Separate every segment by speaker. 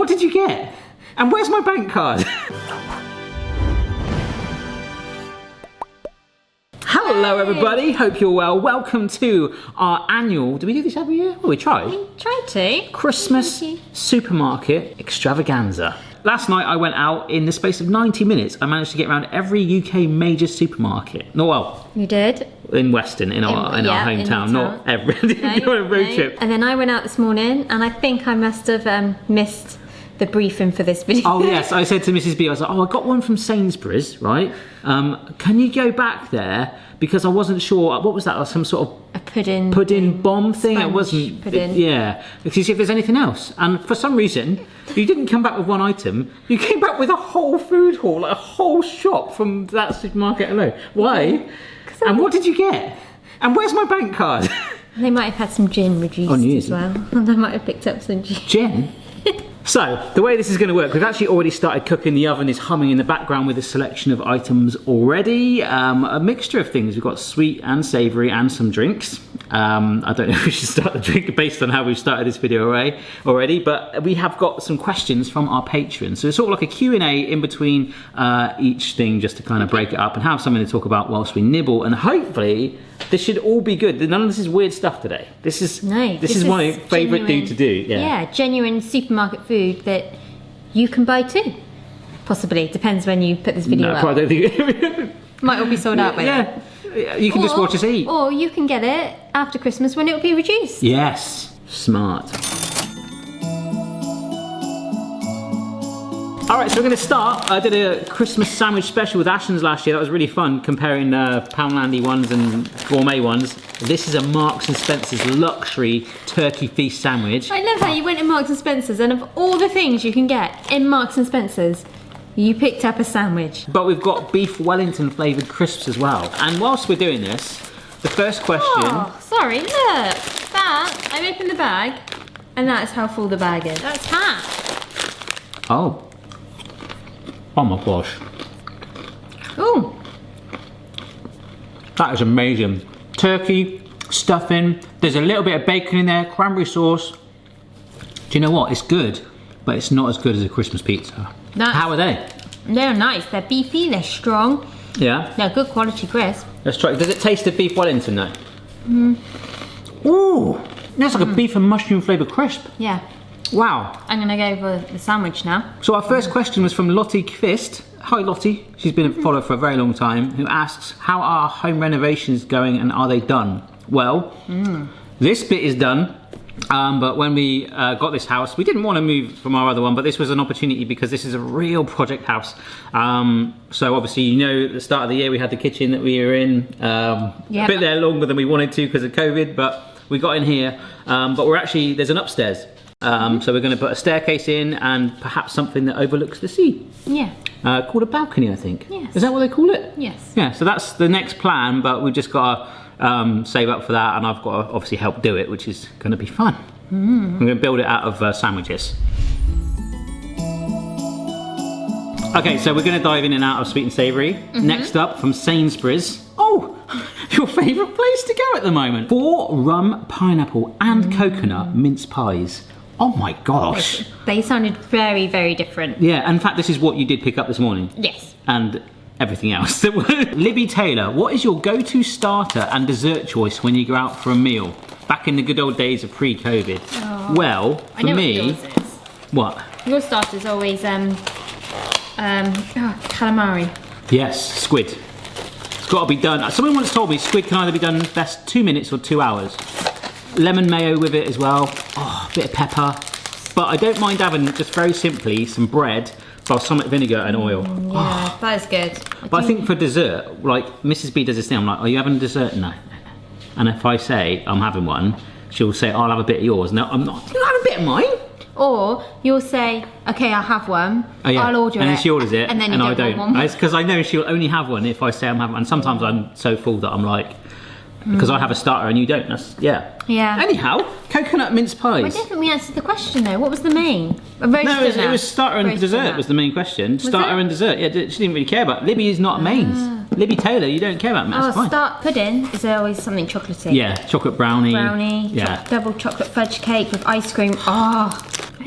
Speaker 1: what did you get? And where's my bank card? Hello everybody, hope you're well. Welcome to our annual, do we do this every year? Oh, we tried.
Speaker 2: We tried to.
Speaker 1: Christmas supermarket extravaganza. Last night I went out, in the space of 90 minutes, I managed to get around every UK major supermarket. No, well.
Speaker 2: You did?
Speaker 1: In Weston, in our hometown, not every, a road trip.
Speaker 2: And then I went out this morning and I think I must have missed the briefing for this video.
Speaker 1: Oh yes, I said to Mrs. B, I was like, oh, I got one from Sainsbury's, right? Can you go back there? Because I wasn't sure, what was that, some sort of
Speaker 2: a pudding
Speaker 1: bomb thing? It wasn't,
Speaker 2: pudding.
Speaker 1: Yeah, to see if there's anything else. And for some reason, you didn't come back with one item, you came back with a whole food haul, like a whole shop from that supermarket alone. Why? And what did you get? And where's my bank card?
Speaker 2: They might have had some gin reduced as well. They might have picked up some gin.
Speaker 1: Gin? So, the way this is going to work, we've actually already started cooking. The oven is humming in the background with a selection of items already. A mixture of things. We've got sweet and savoury and some drinks. I don't know if we should start the drink based on how we've started this video already, but we have got some questions from our patrons. So it's sort of like a Q&A in between each thing, just to kind of break it up and have something to talk about whilst we nibble. And hopefully, this should all be good. None of this is weird stuff today. This is my favourite thing to do.
Speaker 2: Yeah, genuine supermarket food that you can buy too. Possibly. Depends when you put this video up.
Speaker 1: I don't think
Speaker 2: might all be sold out by then.
Speaker 1: You can just watch us eat.
Speaker 2: Or you can get it after Christmas when it will be reduced.
Speaker 1: Yes, smart. Alright, so we're going to start. I did a Christmas sandwich special with Ashton's last year. That was really fun, comparing Poundlandy ones and gourmet ones. This is a Marks & Spencer's luxury turkey feast sandwich.
Speaker 2: I love how you went to Marks & Spencer's and of all the things you can get in Marks & Spencer's, you picked up a sandwich.
Speaker 1: But we've got beef Wellington flavoured crisps as well. And whilst we're doing this, the first question...
Speaker 2: Oh, sorry, look. That, I opened the bag, and that's how full the bag is. That's half.
Speaker 1: Oh. Oh my gosh.
Speaker 2: Ooh.
Speaker 1: That is amazing. Turkey, stuffing, there's a little bit of bacon in there, cranberry sauce. Do you know what? It's good, but it's not as good as a Christmas pizza.
Speaker 2: Nice.
Speaker 1: How are they?
Speaker 2: They're nice. They're beefy. They're strong.
Speaker 1: Yeah.
Speaker 2: They're good quality crisp.
Speaker 1: Let's try. Does it taste of beef Wellington though? Ooh, that's like a beef and mushroom flavoured crisp.
Speaker 2: Yeah.
Speaker 1: Wow.
Speaker 2: I'm gonna go for the sandwich now.
Speaker 1: So our first question was from Lottie Kvist. Hi Lottie. She's been a follower for a very long time. Who asks, how are home renovations going and are they done? Well, this bit is done. But when we got this house, we didn't want to move from our other one, but this was an opportunity because this is a real project house. So obviously, you know, at the start of the year, we had the kitchen that we were in, a bit there longer than we wanted to because of COVID, but we got in here. But there's an upstairs. So we're going to put a staircase in and perhaps something that overlooks the sea.
Speaker 2: Yeah.
Speaker 1: Called a balcony, I think.
Speaker 2: Yes.
Speaker 1: Is that what they call it?
Speaker 2: Yes.
Speaker 1: Yeah, so that's the next plan, but we've just got to save up for that, and I've got to obviously help do it, which is going to be fun. I'm going to build it out of sandwiches. Okay, so we're going to dive in and out of sweet and savoury. Next up, from Sainsbury's. Oh, your favourite place to go at the moment. 4 rum, pineapple and coconut mince pies. Oh my gosh.
Speaker 2: They sounded very, very different.
Speaker 1: Yeah, in fact, this is what you did pick up this morning.
Speaker 2: Yes.
Speaker 1: And everything else. Libby Taylor, what is your go-to starter and dessert choice when you go out for a meal? Back in the good old days of pre-COVID. Oh, well, for me, what?
Speaker 2: Your starter's always calamari.
Speaker 1: Yes, squid. It's got to be done. Someone once told me squid can either be done best 2 minutes or 2 hours. Lemon mayo with it as well. Oh, a bit of pepper. But I don't mind having, just very simply, some bread, balsamic vinegar and oil.
Speaker 2: Yeah, that is good.
Speaker 1: But I think for dessert, like Mrs. B does this thing, I'm like, are you having dessert? No. And if I say I'm having one, she'll say, I'll have a bit of yours. No, I'm not. You'll have a bit of mine.
Speaker 2: Or you'll say, okay, I'll have one. Oh, yeah. I'll order it.
Speaker 1: And then she orders it.
Speaker 2: And then
Speaker 1: I don't. It's because I know she'll only have one if I say I'm having one. And sometimes I'm so full that I'm like, because I have a starter and you don't. Yeah. Anyhow, coconut mince pies.
Speaker 2: I don't think we answered the question though. What was the main?
Speaker 1: No, it was starter and dessert was the main question. Starter and dessert. Yeah, she didn't really care about. Libby is not a mains. Libby Taylor, you don't care about mince pie.
Speaker 2: Start pudding is always something chocolatey.
Speaker 1: Yeah, chocolate brownie.
Speaker 2: Yeah. Double chocolate fudge cake with ice cream. Oh,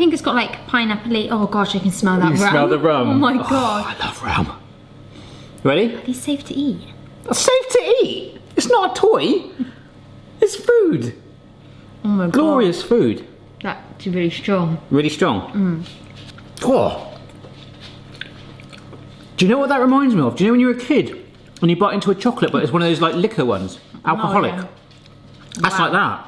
Speaker 2: think it's got like pineapple. Oh gosh, I can smell that rum.
Speaker 1: You smell the rum?
Speaker 2: Oh my
Speaker 1: Oh,
Speaker 2: god.
Speaker 1: I love rum. Ready?
Speaker 2: Are these safe to eat?
Speaker 1: It's safe to eat. It's not a toy. It's food.
Speaker 2: Oh my god.
Speaker 1: Glorious food.
Speaker 2: That's really strong.
Speaker 1: Really strong. Oh. Do you know what that reminds me of? Do you know when you were a kid and you bite into a chocolate, but it's one of those like liquor ones, alcoholic?
Speaker 2: yeah.
Speaker 1: That's
Speaker 2: Wow.
Speaker 1: like that.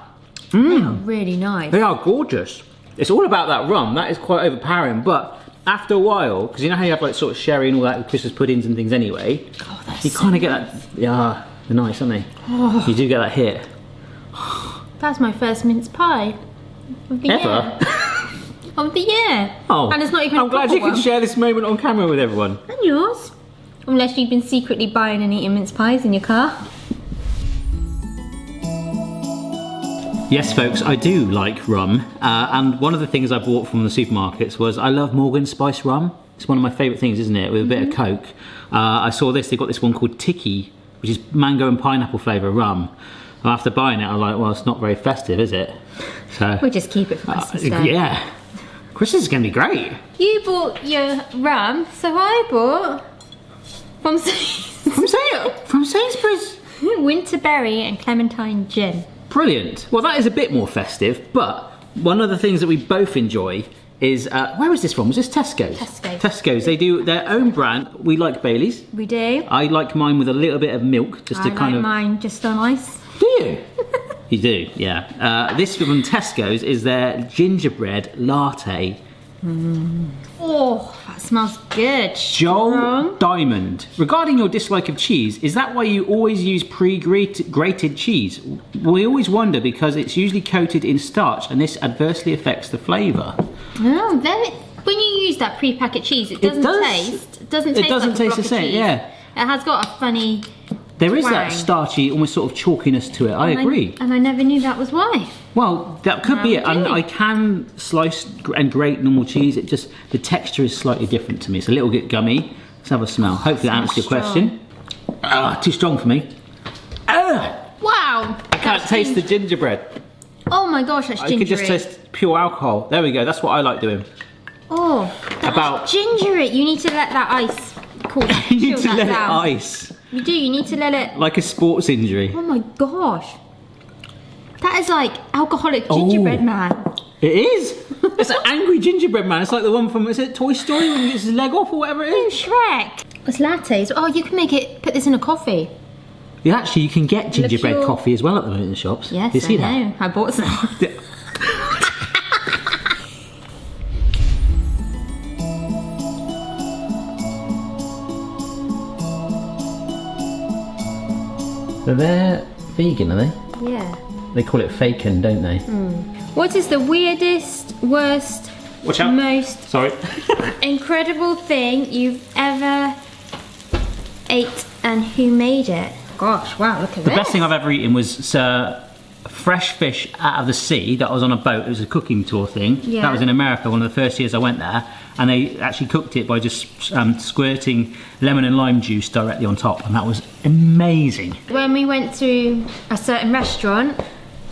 Speaker 2: They are really nice.
Speaker 1: They are gorgeous. It's all about that rum. That is quite overpowering, but after a while, because you know how you have like sort of sherry and all that with Christmas puddings and things anyway,
Speaker 2: Oh, that's
Speaker 1: you kind of get that. Yeah, they're nice, aren't they?
Speaker 2: Oh.
Speaker 1: You do get that hit.
Speaker 2: That's my first mince pie of the
Speaker 1: Ever?
Speaker 2: year. Of the year.
Speaker 1: Oh,
Speaker 2: And it's not even
Speaker 1: I'm
Speaker 2: a
Speaker 1: glad
Speaker 2: proper
Speaker 1: you could
Speaker 2: one.
Speaker 1: share this moment on camera with everyone.
Speaker 2: And yours. Unless you've been secretly buying and eating mince pies in your car.
Speaker 1: Yes, folks, I do like rum, and one of the things I bought from the supermarkets was I love Morgan Spice rum. It's one of my favourite things, isn't it? With a bit of Coke. I saw this. They got this one called Tiki, which is mango and pineapple flavour rum. And after buying it, I'm like, well, it's not very festive, is it? So
Speaker 2: We'll just keep it for Christmas Day.
Speaker 1: yeah, Christmas is going to be great.
Speaker 2: You bought your rum, so I bought from
Speaker 1: From Sainsbury's.
Speaker 2: Winterberry and Clementine gin.
Speaker 1: Brilliant. Well, that is a bit more festive, but one of the things that we both enjoy is, where was this from? Was this Tesco's?
Speaker 2: Tesco's.
Speaker 1: Tesco's. They do their own brand. We like Bailey's.
Speaker 2: We do.
Speaker 1: I like mine with a little bit of milk, just
Speaker 2: I
Speaker 1: to
Speaker 2: like
Speaker 1: kind of.
Speaker 2: mine just on ice.
Speaker 1: Do you? You do, yeah. This from Tesco's is their gingerbread latte.
Speaker 2: Oh, that smells good.
Speaker 1: Joel
Speaker 2: Strong.
Speaker 1: Diamond. Regarding your dislike of cheese, is that why you always use pre-grated cheese? We always wonder because it's usually coated in starch and this adversely affects the flavour.
Speaker 2: Oh, when you use that pre-packet cheese, it doesn't taste. It doesn't taste like a
Speaker 1: taste
Speaker 2: block
Speaker 1: the
Speaker 2: of
Speaker 1: same,
Speaker 2: cheese.
Speaker 1: yeah.
Speaker 2: It has got a funny.
Speaker 1: There is that
Speaker 2: twang.
Speaker 1: starchy, almost sort of chalkiness to it. I agree.
Speaker 2: And I never knew that was why.
Speaker 1: Well, that could
Speaker 2: Now
Speaker 1: be it.
Speaker 2: we
Speaker 1: And
Speaker 2: do.
Speaker 1: I can slice and grate normal cheese. It just, the texture is slightly different to me. It's a little bit gummy. Let's have a smell. Hopefully that answers your question. Too strong for me.
Speaker 2: Wow.
Speaker 1: I can't taste the gingerbread.
Speaker 2: Oh my gosh, that's
Speaker 1: I
Speaker 2: gingery.
Speaker 1: could just taste pure alcohol. There we go. That's what I like doing.
Speaker 2: Oh,
Speaker 1: About-
Speaker 2: gingery. You need to let that ice cool.
Speaker 1: You need
Speaker 2: chill
Speaker 1: to
Speaker 2: that
Speaker 1: let it
Speaker 2: down.
Speaker 1: ice.
Speaker 2: You do. You need to let it.
Speaker 1: Like a sports injury.
Speaker 2: Oh my gosh. That is like alcoholic gingerbread
Speaker 1: Oh.
Speaker 2: man.
Speaker 1: It is. It's an angry gingerbread man. It's like the one from, is it Toy Story when he gets his leg off or whatever it
Speaker 2: Oh,
Speaker 1: is?
Speaker 2: Shrek. It's lattes. Oh, you can put this in a coffee.
Speaker 1: Yeah, actually, you can get gingerbread
Speaker 2: Liqueur.
Speaker 1: coffee as well at the moment in the shops.
Speaker 2: Yes,
Speaker 1: you see
Speaker 2: I
Speaker 1: that?
Speaker 2: know. I bought some.
Speaker 1: So they're vegan, are they?
Speaker 2: Yeah.
Speaker 1: They call it fakin', don't they?
Speaker 2: What is the weirdest, worst,
Speaker 1: Watch out.
Speaker 2: most
Speaker 1: Sorry.
Speaker 2: incredible thing you've ever ate, and who made it? Gosh, wow, look at
Speaker 1: The
Speaker 2: this.
Speaker 1: best thing I've ever eaten was fresh fish out of the sea that was on a boat. It was a cooking tour thing.
Speaker 2: Yeah.
Speaker 1: That was in America, one of the first years I went there. And they actually cooked it by just squirting lemon and lime juice directly on top. And that was amazing.
Speaker 2: When we went to a certain restaurant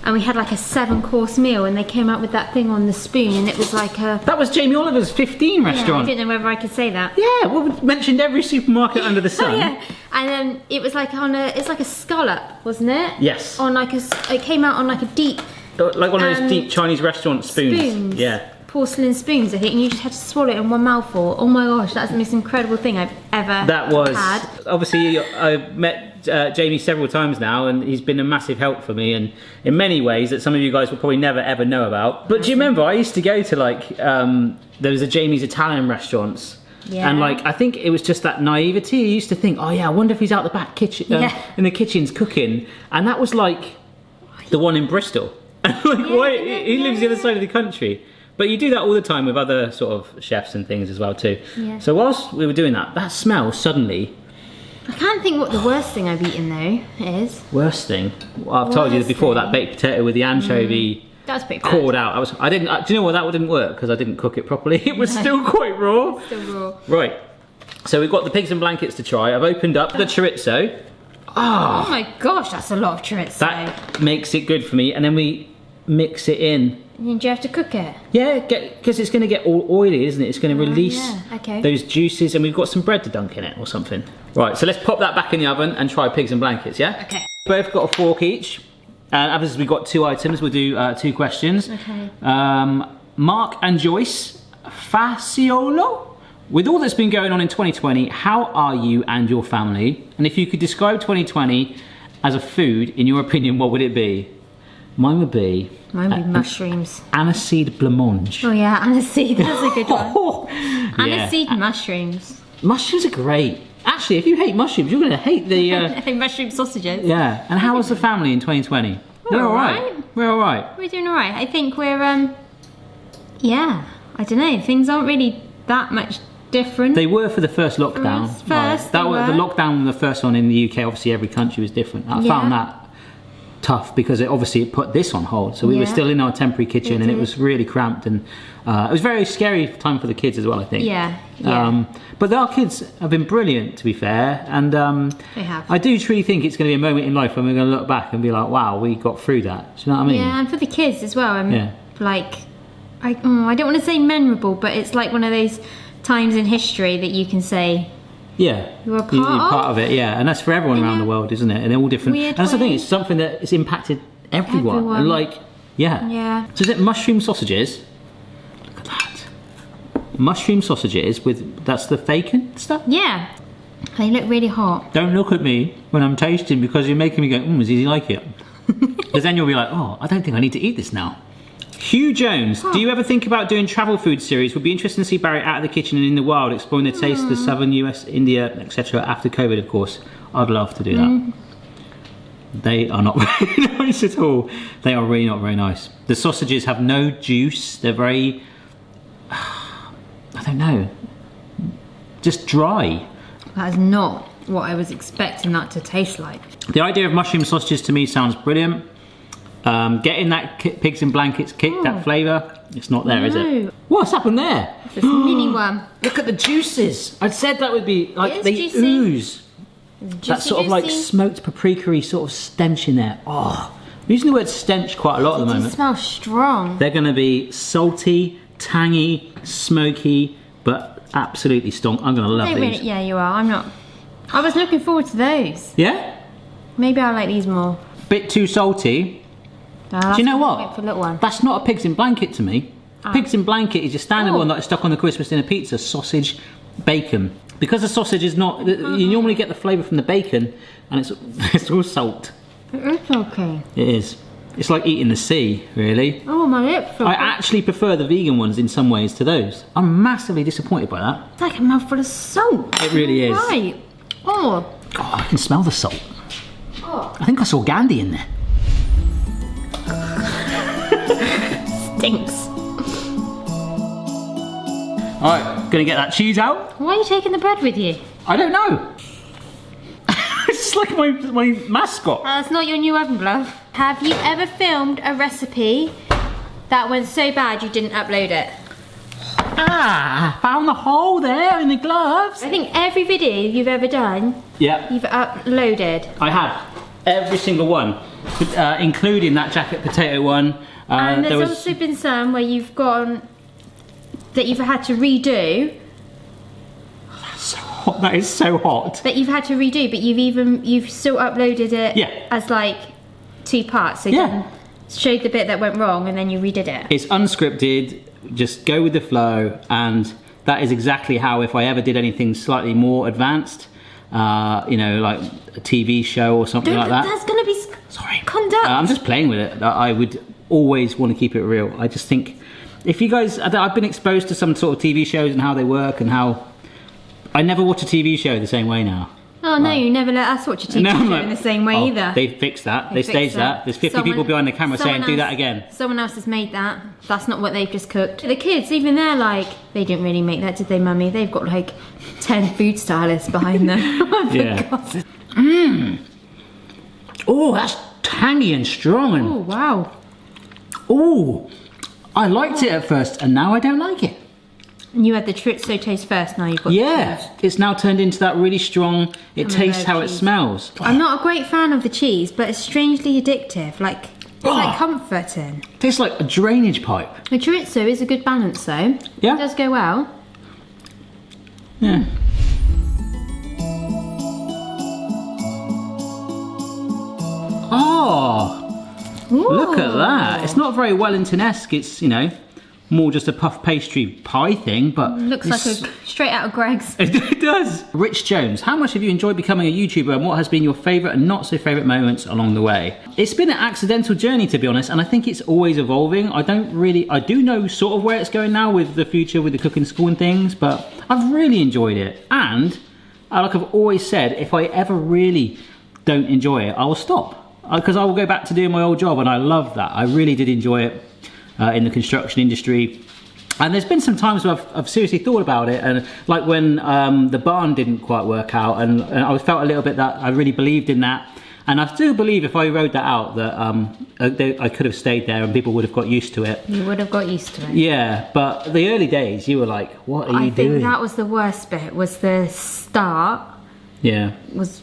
Speaker 2: and we had like a 7-course meal and they came out with that thing on the spoon and it was like a...
Speaker 1: That was Jamie Oliver's 15
Speaker 2: Yeah, I
Speaker 1: restaurant.
Speaker 2: didn't know whether I could say that.
Speaker 1: Yeah, well, we mentioned every supermarket under the sun.
Speaker 2: Oh yeah, and then it was like it's like a scallop, wasn't it?
Speaker 1: Yes.
Speaker 2: On like it came out on like a deep
Speaker 1: Like one of those deep Chinese restaurant spoons. Yeah.
Speaker 2: porcelain spoons, I think, and you just had to swallow it in one mouthful. Oh my gosh, that's the most incredible thing I've ever
Speaker 1: That was
Speaker 2: had.
Speaker 1: obviously I've met Jamie several times now, and he's been a massive help for me, and in many ways that some of you guys will probably never ever know about. But do you remember I used to go to like there was a Jamie's Italian restaurants.
Speaker 2: Yeah.
Speaker 1: And like I think it was just that naivety. You used to think, oh yeah, I wonder if he's out the back kitchen in the kitchens cooking, and that was like the one in Bristol. Like why he lives the other side of the country. But you do that all the time with other sort of chefs and things as well too.
Speaker 2: Yeah.
Speaker 1: So whilst we were doing that, that smell suddenly.
Speaker 2: I can't think what the worst thing I've eaten though is.
Speaker 1: Worst thing. Well, I've told you this
Speaker 2: Worst
Speaker 1: before.
Speaker 2: thing.
Speaker 1: That baked potato with the anchovy
Speaker 2: That's pretty bad.
Speaker 1: poured out. I didn't. Do you know what? That didn't work because I didn't cook it properly. It was still quite raw.
Speaker 2: Still raw.
Speaker 1: Right. So we've got the pigs and blankets to try. I've opened up the chorizo.
Speaker 2: Oh my gosh, that's a lot of chorizo.
Speaker 1: That makes it good for me. And then we mix it in.
Speaker 2: Do you have to cook it?
Speaker 1: Yeah, because it's going to get all oily, isn't it? It's going to release those juices, and we've got some bread to dunk in it or something. Right, so let's pop that back in the oven and try pigs and blankets, yeah?
Speaker 2: Okay.
Speaker 1: Both got a fork each. And as we've got 2 items, we'll do 2 questions.
Speaker 2: Okay.
Speaker 1: Mark and Joyce Faciolo. With all that's been going on in 2020, how are you and your family? And if you could describe 2020 as a food, in your opinion, what would it be? Mine would be
Speaker 2: mushrooms.
Speaker 1: Aniseed blancmange.
Speaker 2: Oh yeah, aniseed, that's a good one.
Speaker 1: Yeah.
Speaker 2: Aniseed mushrooms.
Speaker 1: Mushrooms are great. Actually, if you hate mushrooms, you're going to hate the...
Speaker 2: mushroom sausages.
Speaker 1: Yeah. And how was the family in 2020? We're all right. We're all right.
Speaker 2: We're doing all right. I think we're, yeah, I don't know. Things aren't really that much different.
Speaker 1: They were for the first lockdown. That was the lockdown, the first one in the UK. Obviously, every country was different. I found that tough because it put this on hold. So we were still in our temporary kitchen, and it was really cramped, and it was very scary time for the kids as well, I think.
Speaker 2: Yeah.
Speaker 1: But our kids have been brilliant, to be fair, and
Speaker 2: they have.
Speaker 1: I do truly think it's going to be a moment in life when we're going to look back and be like, wow, we got through that. Do you know what I mean?
Speaker 2: Yeah, and for the kids as well. Like, I don't want to say memorable, but it's like one of those times in history that you can say,
Speaker 1: yeah,
Speaker 2: you're
Speaker 1: part of it, yeah, and that's for everyone around the world, isn't it? And they're all different.
Speaker 2: Weird
Speaker 1: and that's the thing; it's something that has impacted everyone. And like, yeah. So is it mushroom sausages? Look at that, mushroom sausages that's the bacon stuff.
Speaker 2: Yeah, they look really hot.
Speaker 1: Don't look at me when I'm tasting because you're making me go, does he like it? Because then you'll be like, oh, I don't think I need to eat this now. Hugh Jones, do you ever think about doing travel food series? Would be interesting to see Barry out of the kitchen and in the wild, exploring the taste of the southern US, India, etc. after COVID, of course. I'd love to do that. They are not very nice at all. They are really not very nice. The sausages have no juice. They're very, I don't know, just dry.
Speaker 2: That is not what I was expecting that to taste like.
Speaker 1: The idea of mushroom sausages to me sounds brilliant. Getting that pigs in blankets kick, that flavour, it's not there, is it? What's happened there?
Speaker 2: It's a mini one.
Speaker 1: Look at the juices. I said that would be like they
Speaker 2: juicy.
Speaker 1: ooze. That sort of like smoked paprika-y sort of stench in there. Oh, I'm using the word stench quite a lot at the moment.
Speaker 2: It smells strong.
Speaker 1: They're going to be salty, tangy, smoky, but absolutely strong. I'm going to love these.
Speaker 2: Yeah, you are. I'm not. I was looking forward to those.
Speaker 1: Yeah?
Speaker 2: Maybe I like these more.
Speaker 1: Bit too salty. Do you know what?
Speaker 2: For little one.
Speaker 1: That's not a pigs in blanket to me. Pigs in blanket is your standard one that is stuck on the Christmas dinner pizza, sausage, bacon. Because the sausage is not, you normally get the flavour from the bacon, and it's all salt.
Speaker 2: It is okay.
Speaker 1: It is. It's like eating the sea, really.
Speaker 2: Oh, my lips.
Speaker 1: I actually prefer the vegan ones in some ways to those. I'm massively disappointed by that.
Speaker 2: It's like a mouthful of salt.
Speaker 1: It really is.
Speaker 2: Right. Oh.
Speaker 1: Oh, I can smell the salt.
Speaker 2: Oh.
Speaker 1: I think I saw Gandhi in there.
Speaker 2: Stinks.
Speaker 1: Alright, gonna get that cheese out.
Speaker 2: Why are you taking the bread with you?
Speaker 1: I don't know. It's just like my mascot.
Speaker 2: That's not your new oven glove. Have you ever filmed a recipe that went so bad you didn't upload it?
Speaker 1: Found the hole there in the gloves.
Speaker 2: I think every video you've ever done, you've uploaded.
Speaker 1: I have. Every single one. Including that jacket potato one.
Speaker 2: And there's also been some where you've gone, that you've had to redo.
Speaker 1: That's so hot. That is so hot.
Speaker 2: That you've had to redo, but you've still uploaded it as like 2 parts. So you showed the bit that went wrong and then you redid it. It's
Speaker 1: unscripted, just go with the flow, and that is exactly how, if I ever did anything slightly more advanced, you know, like a TV show or something like that.
Speaker 2: That's gonna be conduct.
Speaker 1: I'm just playing with it. I would always want to keep it real. I just think, if you guys, I've been exposed to some sort of TV shows and how they work and how, I never watch a TV show the same way now.
Speaker 2: Oh no, you never let us watch a TV show in the same way either.
Speaker 1: They fixed that, they staged that. There's 50 people behind the camera saying, do that again.
Speaker 2: Someone else has made that. That's not what they've just cooked. The kids, even they're like, they didn't really make that, did they, mummy? They've got like 10 food stylists behind them.
Speaker 1: Oh, that's tangy and strong. And,
Speaker 2: oh, wow.
Speaker 1: Oh, I liked it at first, and now I don't like it.
Speaker 2: And you had the chorizo taste first, now you've got the cheese.
Speaker 1: It's now turned into that really strong, it tastes how it smells.
Speaker 2: I'm not a great fan of the cheese, but it's strangely addictive. Like, It's like comforting.
Speaker 1: Tastes like a drainage pipe.
Speaker 2: The chorizo is a good balance though.
Speaker 1: Yeah.
Speaker 2: It does go well.
Speaker 1: Yeah. Oh, look at that. It's not very Wellington-esque. It's, you know, more just a puff pastry pie thing, but...
Speaker 2: Looks like a straight out of Greg's.
Speaker 1: It does. Rich Jones, how much have you enjoyed becoming a YouTuber and what has been your favourite and not so favourite moments along the way? It's been an accidental journey, to be honest, and I think it's always evolving. I do know sort of where it's going now with the future, with the cooking school and things, but I've really enjoyed it. And, like I've always said, if I ever really don't enjoy it, I will stop. Because I will go back to doing my old job, and I love that. I really did enjoy it in the construction industry. And there's been some times where I've seriously thought about it, and like when the barn didn't quite work out, and I felt a little bit that I really believed in that. And I still believe if I rode that out that I could have stayed there and people would have got used to it.
Speaker 2: You would have got used to it.
Speaker 1: Yeah, but the early days, you were like, what are you doing?
Speaker 2: I think that was the worst bit, was the start.
Speaker 1: Yeah.
Speaker 2: Was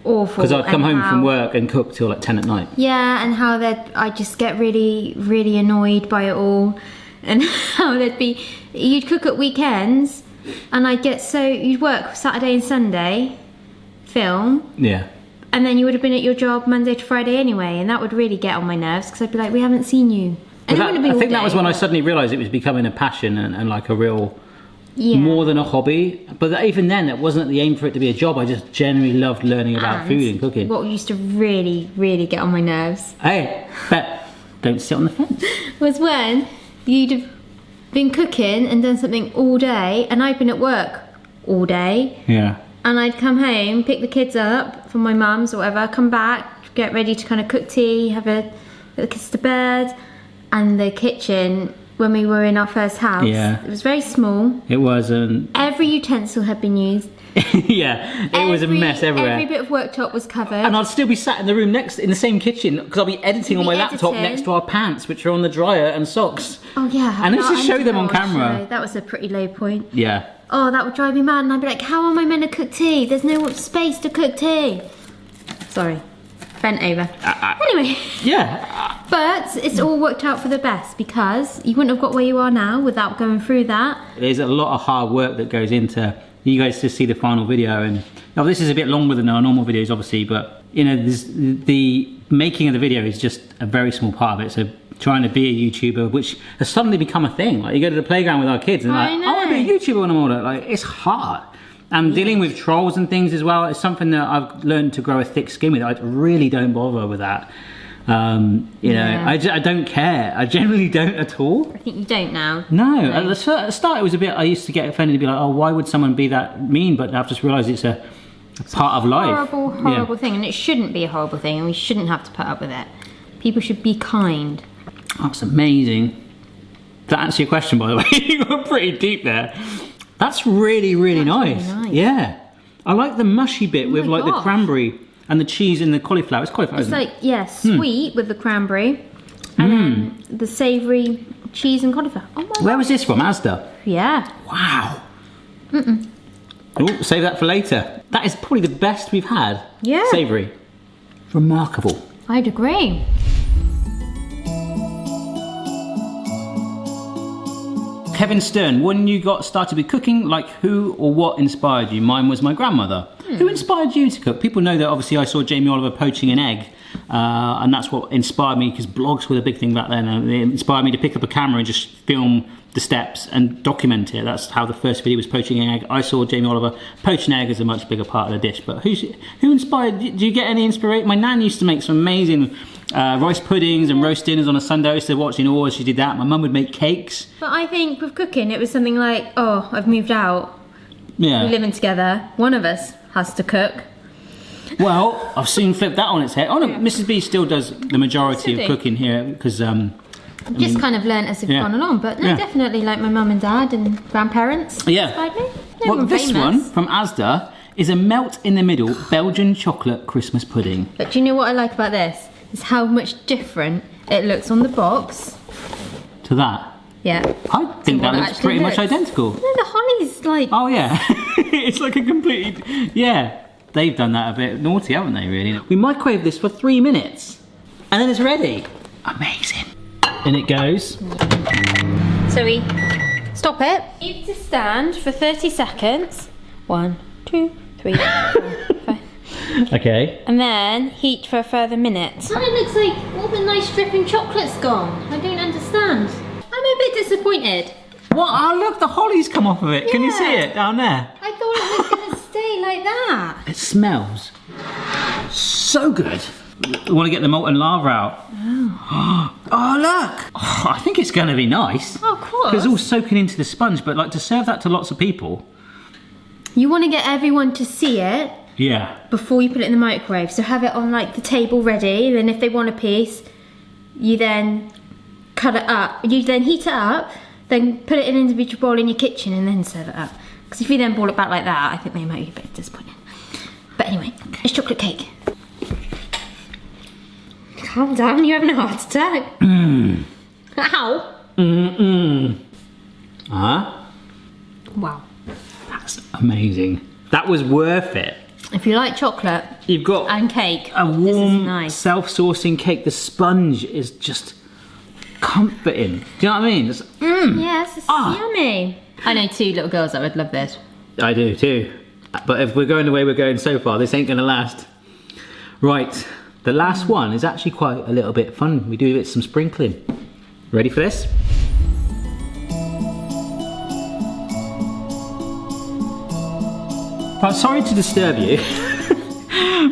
Speaker 2: awful.
Speaker 1: Because I'd come home from work and cook till like 10 at night.
Speaker 2: Yeah, and how I just get really, really annoyed by it all. And how you'd cook at weekends, and you'd work Saturday and Sunday, film.
Speaker 1: Yeah.
Speaker 2: And then you would have been at your job Monday to Friday anyway, and that would really get on my nerves, because I'd be like, we haven't seen you. And
Speaker 1: I think that was when I suddenly realised it was becoming a passion and like a real...
Speaker 2: Yeah.
Speaker 1: More than a hobby, but even then it wasn't the aim for it to be a job. I just genuinely loved learning about food and cooking.
Speaker 2: What used to really, really get on my nerves,
Speaker 1: hey, but don't sit on the fence,
Speaker 2: was when you'd have been cooking and done something all day, and I'd been at work all day.
Speaker 1: Yeah.
Speaker 2: And I'd come home, pick the kids up from my mum's or whatever, come back, get ready to kind of cook tea, have put the kids to bed, and the kitchen, when we were in our first house, it was very small.
Speaker 1: It wasn't.
Speaker 2: Every utensil had been used.
Speaker 1: Yeah, it was a mess everywhere.
Speaker 2: Every bit of worktop was covered.
Speaker 1: And I'd still be sat in the room in the same kitchen, because I'll be editing on my laptop next to our pants, which are on the dryer, and socks.
Speaker 2: Oh yeah.
Speaker 1: And let's just show them on camera.
Speaker 2: That was a pretty low point.
Speaker 1: Yeah.
Speaker 2: Oh, that would drive me mad, and I'd be like, how am I meant to cook tea? There's no space to cook tea. Sorry. Bent over. Anyway.
Speaker 1: Yeah.
Speaker 2: But it's all worked out for the best, because you wouldn't have got where you are now without going through that.
Speaker 1: There's a lot of hard work that goes into, you guys just see the final video, and this is a bit longer than our normal videos obviously, but you know, the making of the video is just a very small part of it. So trying to be a YouTuber, which has suddenly become a thing. Like you go to the playground with our kids and I want to be a YouTuber when I'm older. Like it's hard. And dealing with trolls and things as well is something that I've learned to grow a thick skin with. I really don't bother with that. You know, I don't care. I generally don't at all.
Speaker 2: I think you don't now.
Speaker 1: No. At the start it was a bit, I used to get offended and be like, oh, why would someone be that mean? But I've just realised it's a part of life.
Speaker 2: Horrible thing. And it shouldn't be a horrible thing, and we shouldn't have to put up with it. People should be kind.
Speaker 1: That's amazing. To answer your question, by the way, you got pretty deep there. That's really, really nice.
Speaker 2: Really nice.
Speaker 1: Yeah. I like the mushy bit with like the cranberry and the cheese and the cauliflower. It's cauliflower, isn't
Speaker 2: it? Sweet with the cranberry and then the savoury cheese and cauliflower. Oh my
Speaker 1: Where was this from? Asda?
Speaker 2: Yeah.
Speaker 1: Wow. Oh, save that for later. That is probably the best we've had.
Speaker 2: Yeah.
Speaker 1: Savoury. Remarkable.
Speaker 2: I'd agree.
Speaker 1: Kevin Stern, when you got started with cooking, like who or what inspired you? Mine was my grandmother. Who inspired you to cook? People know that obviously I saw Jamie Oliver poaching an egg, and that's what inspired me, because blogs were the big thing back then, and it inspired me to pick up a camera and just film the steps and document it. That's how the first video was poaching an egg. I saw Jamie Oliver poach an egg as a much bigger part of the dish. But who inspired? Do you get any inspiration? My nan used to make some amazing rice puddings and roast dinners on a Sunday. I used to watch in awe as she did that. My mum would make cakes.
Speaker 2: But I think with cooking, it was something like, oh, I've moved out.
Speaker 1: Yeah.
Speaker 2: We're living together. One of us has to cook.
Speaker 1: Well, I've soon flipped that on its head. Oh no, Mrs. B still does the majority of cooking here, because
Speaker 2: just kind of learnt as we've gone along, but no, definitely like my mum and dad and grandparents inspired me.
Speaker 1: Well, this one from Asda is a melt in the middle Belgian chocolate Christmas pudding.
Speaker 2: But do you know what I like about this? Is how much different it looks on the box.
Speaker 1: To that?
Speaker 2: Yeah.
Speaker 1: I think that looks pretty much identical.
Speaker 2: No, the holly's like...
Speaker 1: Oh yeah, it's like a complete... Yeah, they've done that a bit naughty, haven't they, really? We microwave this for 3 minutes, and then it's ready. Amazing. In it goes.
Speaker 2: So we stop it. Need to stand for 30 seconds. 1, 2, 3, 4, 5.
Speaker 1: Okay.
Speaker 2: And then heat for a further minute. And it looks like all the nice dripping chocolate's gone. I don't understand. I'm a bit disappointed.
Speaker 1: What? Oh look, the holly's come off of it. Can you see it down there?
Speaker 2: I thought it was going to stay like that.
Speaker 1: It smells so good. We want to get the molten lava out. Oh, oh look! Oh, I think it's going to be nice.
Speaker 2: Oh, of course.
Speaker 1: It's all soaking into the sponge, but like to serve that to lots of people.
Speaker 2: You want to get everyone to see it.
Speaker 1: Yeah.
Speaker 2: Before you put it in the microwave. So have it on like the table ready. Then if they want a piece, you then cut it up. You then heat it up. Then put it in an individual bowl in your kitchen and then serve it up. Because if you then boil it back like that, I think they might be a bit disappointed. But anyway, it's chocolate cake. Calm down, you're having a heart attack.
Speaker 1: Mmm.
Speaker 2: Ow.
Speaker 1: Huh?
Speaker 2: Wow.
Speaker 1: That's amazing. That was worth it.
Speaker 2: If you like chocolate
Speaker 1: You've got
Speaker 2: and cake,
Speaker 1: a warm,
Speaker 2: nice.
Speaker 1: self-saucing cake. The sponge is just comforting. Do you know what I mean? Just,
Speaker 2: Yes, it's yummy. I know 2 little girls that would love this.
Speaker 1: I do too. But if we're going the way we're going so far, this ain't going to last. Right, the last one is actually quite a little bit fun. We do some sprinkling. Ready for this? Well, sorry to disturb you,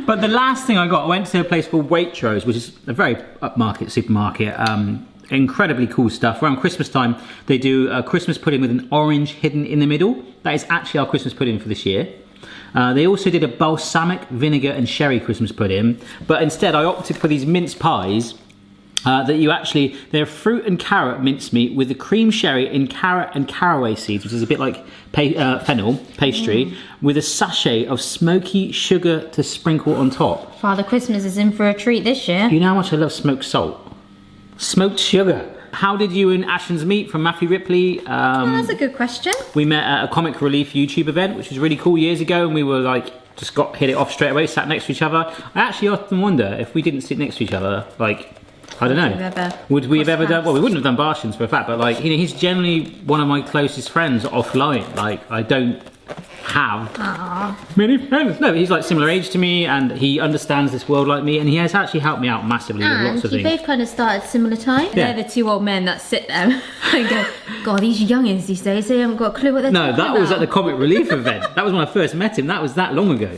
Speaker 1: but the last thing I got, I went to a place called Waitrose, which is a very upmarket supermarket. Incredibly cool stuff. Around Christmas time, they do a Christmas pudding with an orange hidden in the middle. That is actually our Christmas pudding for this year. They also did a balsamic vinegar and sherry Christmas pudding, but instead I opted for these mince pies. They're fruit and carrot mincemeat with the cream sherry in carrot and caraway seeds, which is a bit like fennel pastry, with a sachet of smoky sugar to sprinkle on top.
Speaker 2: Father Christmas is in for a treat this year.
Speaker 1: You know how much I love smoked salt? Smoked sugar. How did you and Ashens meet? From Matthew Ripley.
Speaker 2: That's a good question.
Speaker 1: We met at a Comic Relief YouTube event, which was really cool years ago, and we were like, just hit it off straight away, sat next to each other. I actually often wonder if we didn't sit next to each other, like, I don't know. Would we have ever done? Well, we wouldn't have done Barshans for a fact, but like, you know, he's generally one of my closest friends offline. Like, I don't have many friends. No, he's like similar age to me, and he understands this world like me, and he has actually helped me out massively with lots of things.
Speaker 2: And you both kind of started similar time.
Speaker 1: Yeah.
Speaker 2: They're the 2 old men that sit there and go, God, these youngins these days, they haven't got a clue what they're talking about.
Speaker 1: No, that was at the Comic Relief event. That was when I first met him. That was that long ago.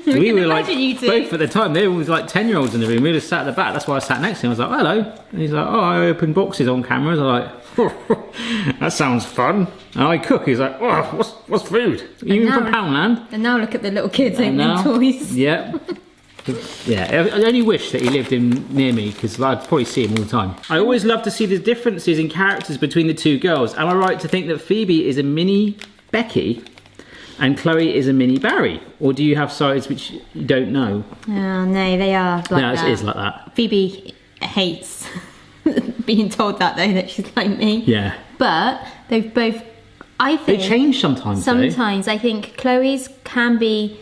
Speaker 1: We were like, both at the time, they were always like 10-year-olds in the room. We just sat at the back. That's why I sat next to him. I was like, hello. And he's like, oh, I open boxes on cameras. I'm like, oh, that sounds fun. And I cook. He's like, oh, what's food? You from Poundland?
Speaker 2: And now look at the little kids opening toys.
Speaker 1: Yeah. Yeah, I only wish that he lived near me, because I'd probably see him all the time. I always love to see the differences in characters between the 2 girls. Am I right to think that Phoebe is a mini Becky and Chloe is a mini Barry? Or do you have sides which you don't know?
Speaker 2: Oh, no, they are like that.
Speaker 1: No, it is like that.
Speaker 2: Phoebe hates being told that, though, that she's like me.
Speaker 1: Yeah.
Speaker 2: But they've both, I think...
Speaker 1: They change sometimes,
Speaker 2: Sometimes, though. I think Chloe's can be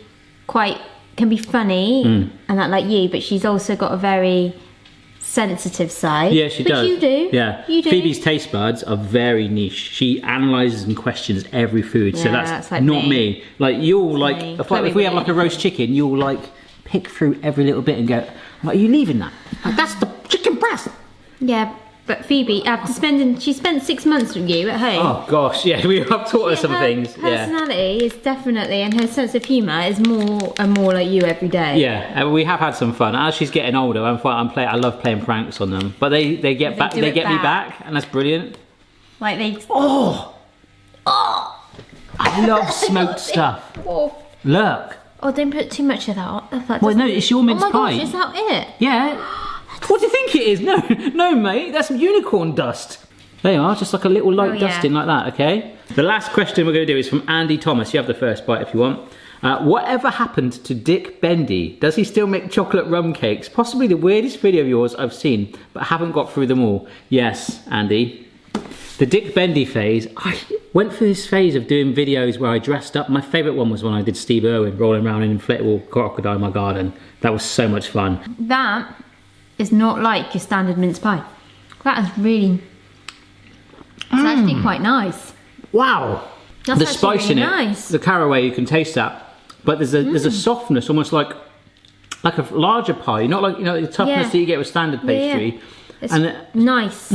Speaker 2: funny, and that like you, but she's also got a very sensitive side.
Speaker 1: Yeah, she does.
Speaker 2: But you do.
Speaker 1: Yeah.
Speaker 2: You do.
Speaker 1: Phoebe's taste buds are very niche. She analyses and questions every food, so that's
Speaker 2: like
Speaker 1: not me. Like, you'll like, if we have like a roast chicken, you'll like pick through every little bit and go, like, are you leaving that? Like, that's the chicken breast.
Speaker 2: Yeah, but Phoebe, she spent 6 months with you at home.
Speaker 1: Oh gosh, yeah, we have taught her some things.
Speaker 2: Her personality is definitely, and her sense of humour is more and more like you every day.
Speaker 1: Yeah, and we have had some fun. As she's getting older, I love playing pranks on them, but they get me back, and that's brilliant.
Speaker 2: Like they.
Speaker 1: Oh, I love smoked stuff.
Speaker 2: Oh.
Speaker 1: Look.
Speaker 2: Oh, don't put too much of that.
Speaker 1: Well, no, it's your mince pie.
Speaker 2: Oh my gosh, is that it?
Speaker 1: Yeah. What do you think it is? No, mate, that's unicorn dust. There you are, just like a little light dusting like that, okay? The last question we're going to do is from Andy Thomas. You have the first bite if you want. Whatever happened to Dick Bendy? Does he still make chocolate rum cakes? Possibly the weirdest video of yours I've seen, but haven't got through them all. Yes, Andy. The Dick Bendy phase, I went through this phase of doing videos where I dressed up. My favourite one was when I did Steve Irwin rolling around in an inflatable crocodile in my garden. That was so much fun.
Speaker 2: That is not like your standard mince pie. That is really, it's actually quite nice.
Speaker 1: Wow.
Speaker 2: That's
Speaker 1: The spice
Speaker 2: really
Speaker 1: in it,
Speaker 2: nice.
Speaker 1: the caraway, you can taste that. But there's a softness, almost like a larger pie, not like, you know, the toughness that you get with standard pastry.
Speaker 2: Yeah. It's nice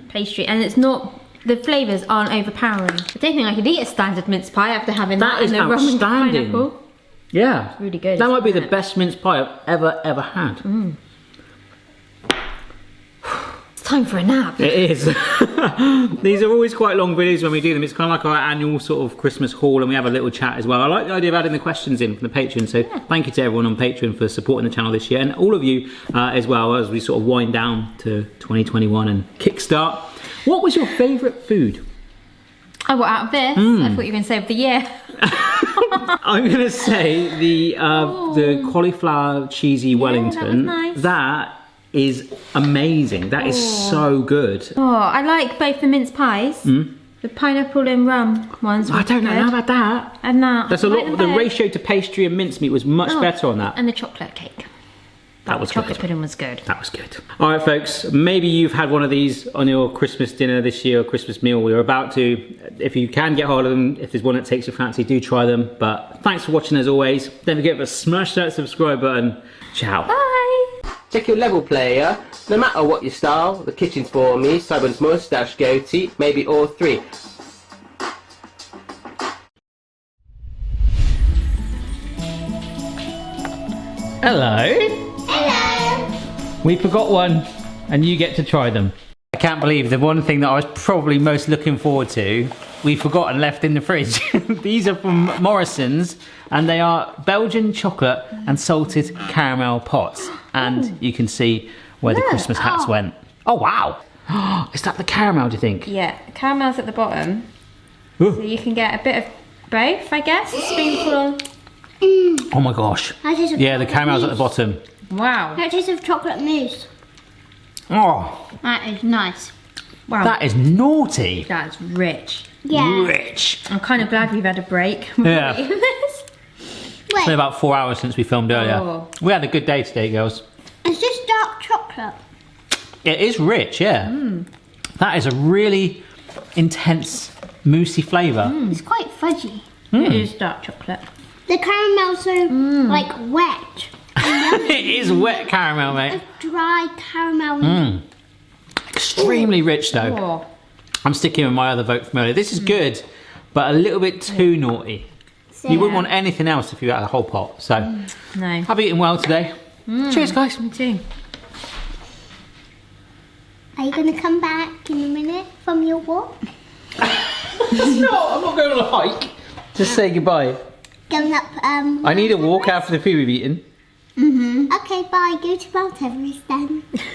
Speaker 2: pastry, and it's not, the flavours aren't overpowering. I don't think I could eat a standard mince pie after having that
Speaker 1: is
Speaker 2: and the rum and
Speaker 1: outstanding.
Speaker 2: pineapple.
Speaker 1: Yeah.
Speaker 2: It's really good.
Speaker 1: That might be
Speaker 2: isn't
Speaker 1: the
Speaker 2: it?
Speaker 1: best mince pie I've ever had.
Speaker 2: It's time for a nap.
Speaker 1: It is. These are always quite long videos when we do them. It's kind of like our annual sort of Christmas haul, and we have a little chat as well. I like the idea of adding the questions in from the Patreon, so thank you to everyone on Patreon for supporting the channel this year, and all of you as well, as we sort of wind down to 2021 and kickstart. What was your favourite food?
Speaker 2: Oh, what, out of this? I thought you were going to say of the year.
Speaker 1: I'm going to say the cauliflower cheesy Wellington.
Speaker 2: that was nice.
Speaker 1: That is amazing. That is so good.
Speaker 2: Oh, I like both the mince pies. The pineapple and rum ones.
Speaker 1: I don't know about that.
Speaker 2: And that.
Speaker 1: That's a lot. The ratio to pastry and mincemeat was much better on that.
Speaker 2: And the chocolate cake.
Speaker 1: That was
Speaker 2: chocolate
Speaker 1: good.
Speaker 2: pudding was good.
Speaker 1: That was good. All right, folks. Maybe you've had one of these on your Christmas dinner this year or Christmas meal. We're about to. If you can get hold of them, if there's one that takes your fancy, do try them. But thanks for watching as always. Don't forget to smash that subscribe button. Ciao.
Speaker 2: Bye.
Speaker 3: Check your level player. No matter what your style, the kitchen's for me. Simon's moustache, goatee, maybe all three.
Speaker 1: Hello. We forgot one, and you get to try them. I can't believe the one thing that I was probably most looking forward to, we forgot and left in the fridge. These are from Morrison's, and they are Belgian chocolate and salted caramel pots. And you can see where the Christmas hats went. Oh, wow. Is that the caramel, do you think?
Speaker 2: Yeah, caramel's at the bottom.
Speaker 1: Ooh.
Speaker 2: So you can get a bit of both, I guess. A spoonful.
Speaker 1: Oh my gosh. Yeah, the caramel's at the bottom.
Speaker 2: Wow.
Speaker 4: That tastes of chocolate mousse.
Speaker 1: Oh,
Speaker 4: That is nice.
Speaker 2: Wow.
Speaker 1: that is naughty.
Speaker 2: That's rich.
Speaker 4: Yeah.
Speaker 1: Rich.
Speaker 2: I'm kind of glad we've had a break.
Speaker 1: Yeah.
Speaker 2: Eating this.
Speaker 1: It's
Speaker 4: Wait,
Speaker 1: been about 4 hours since we filmed earlier.
Speaker 2: Oh.
Speaker 1: We had a good day today, girls.
Speaker 4: is this dark chocolate?
Speaker 1: It is rich, yeah. That is a really intense, moussey flavour.
Speaker 4: It's quite fudgy.
Speaker 2: It is dark chocolate.
Speaker 4: The caramel's so like wet.
Speaker 1: It is wet caramel, mate.
Speaker 4: Dry caramel.
Speaker 1: Extremely rich, though.
Speaker 2: Oh.
Speaker 1: I'm sticking with my other vote from earlier. This is good, but a little bit too naughty. You wouldn't want anything else if you had a whole pot. So,
Speaker 2: No.
Speaker 1: I've eaten well today. Cheers, guys.
Speaker 2: Me too.
Speaker 4: Are you going to come back in a minute from your walk?
Speaker 1: No, I'm not going on a hike. Just say goodbye.
Speaker 4: Going up,
Speaker 1: I need a walk after the food we've eaten.
Speaker 4: Okay, bye. Go to Mount Everest then.